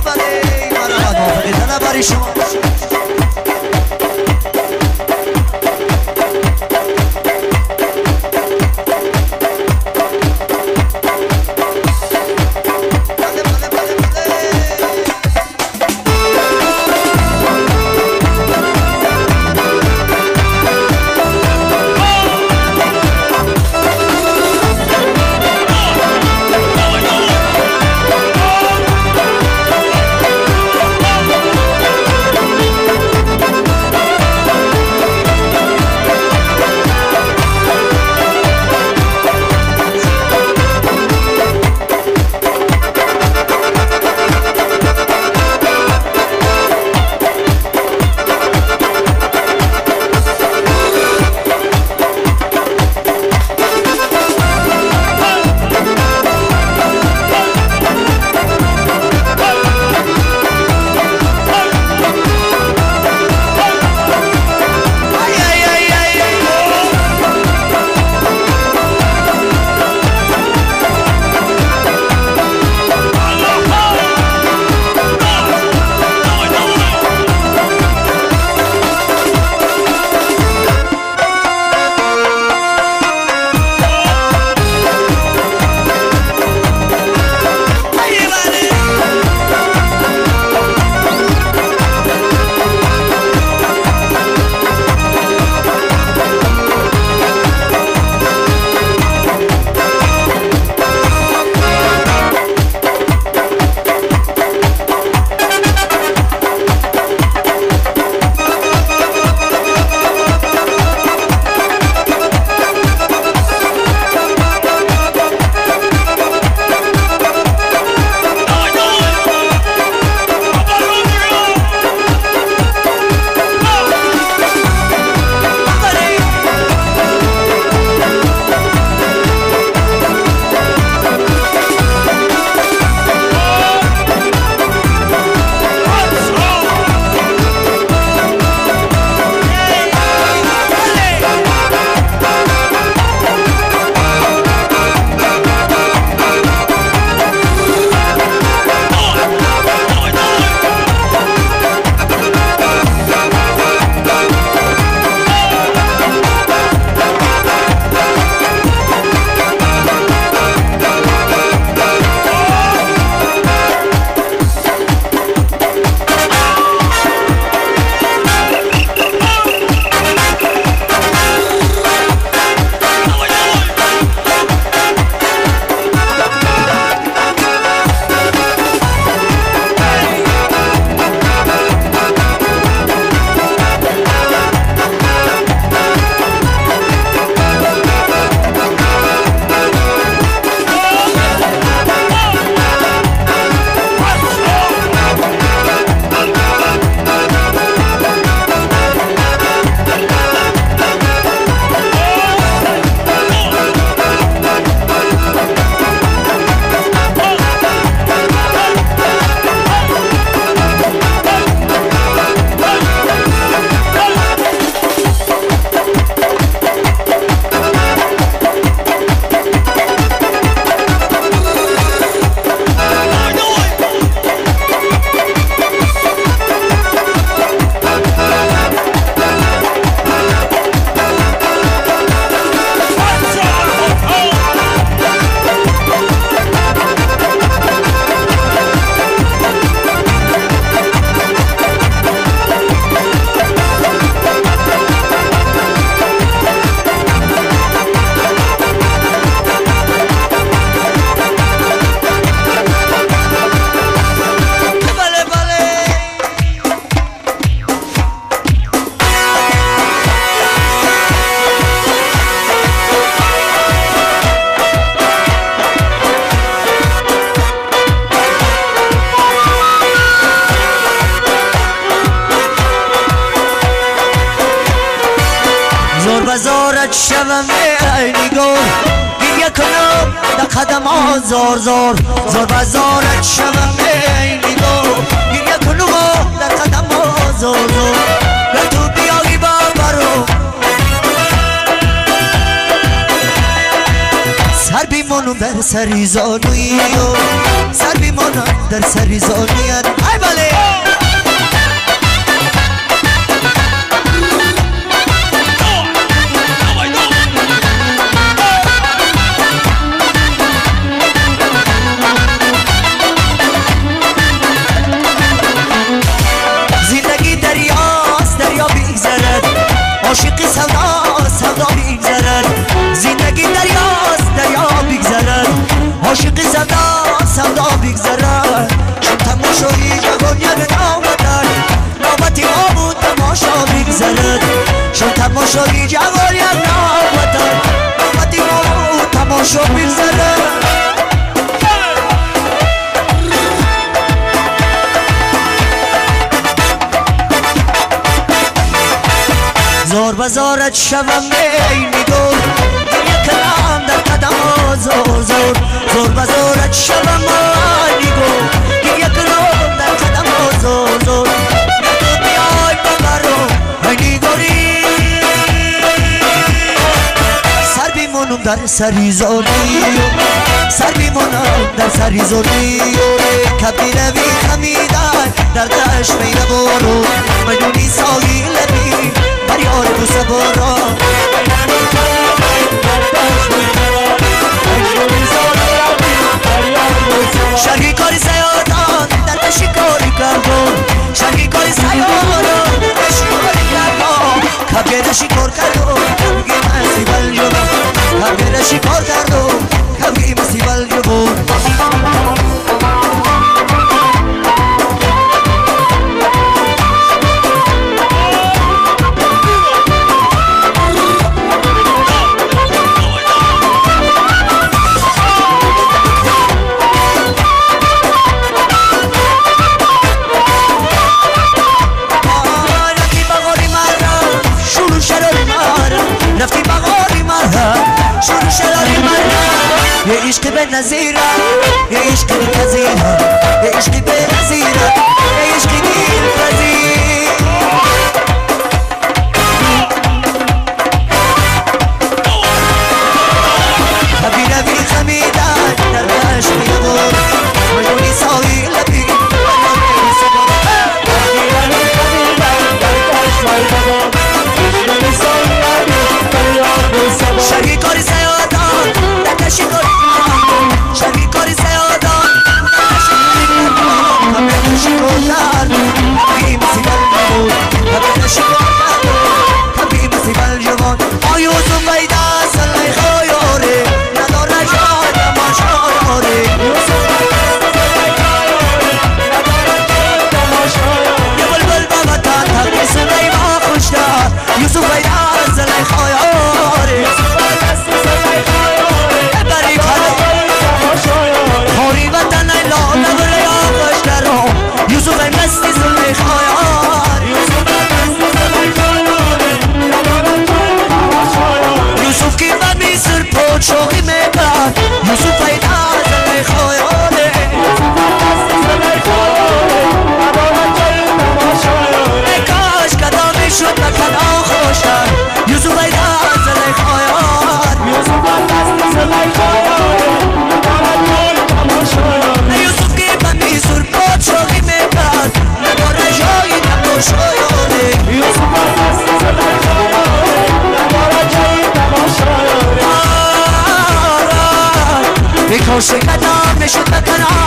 بله مرحبا موافقی طلباری شما بزارت شوم ای نگار گریه کنم در قدم ها زار زار زار بزارت شوم ای نگار گریه کنم در قدم ها زار زار به تو بیایی بابرو سر بیمونو برسه سری زانوی سر بیمانم در سری زانویت ای بله زندگی دریاست دریا بیگذرد عاشق سودا سودا بیگذرد زندگی دریاست دریا بیگذرد عاشق سودا سودا بیگذرد چون تماشایی جوان یک نامدن نوبتی ما بود تماشا بیگذرد چون تماشایی جوان یک نامدن نوبتی ما بود تماشا بیگذرد زور بزارت شوم بین دور یک کلام در قدم ها زور زور زور بزارت شوم بین دور یک کلام در قدم ها زور زور تو بیای ببرو بینی گوری سر بیمونم در سری زوری سر بیمونم در سری زوری کبی روی خمیدن در دشت میره برو مجونی ساگی لبی یار بو سبارا شرقی کاری سیادان در شکاری کردم شرقی کاری سیادان در شکاری کردم کبیر شکار کردم کبی مسیبل جبم کبیر شکار کردم کبی مسیبل جبم يا عشق بنزيرة يا عشق الكزيرة يا عشق بنزيرة يا عشق الكزيرة خبيرة بالخميدان درباش بيضور مجوني ساوي لبي شرقی کاری سیادان در شکاری شرقی کاری سیادان کبیر شکار کردم کبیر مسیبل جوان کبیر شکار کردم کبیر مسیبل جوان آیوزم بیده سلی خیاره نداره جای تماشا داره یه بلبل بابتن تبی سلی ما خوشتر یوسف بیده سلی خیاره خوری وطن ایلا نبره یا خوشترو یوسف ای مستی زلی خیار یوسف کی من میسر پود شوقی میکن یوسف ای دا زلی خیاره ای کاش کدامی شد نکن آخوشتر یوسف ای دا زلی خیار یوسف کی من میسر پود شوقی میکن نداره جایی تماشایانه ای کاش کدام نشد بکن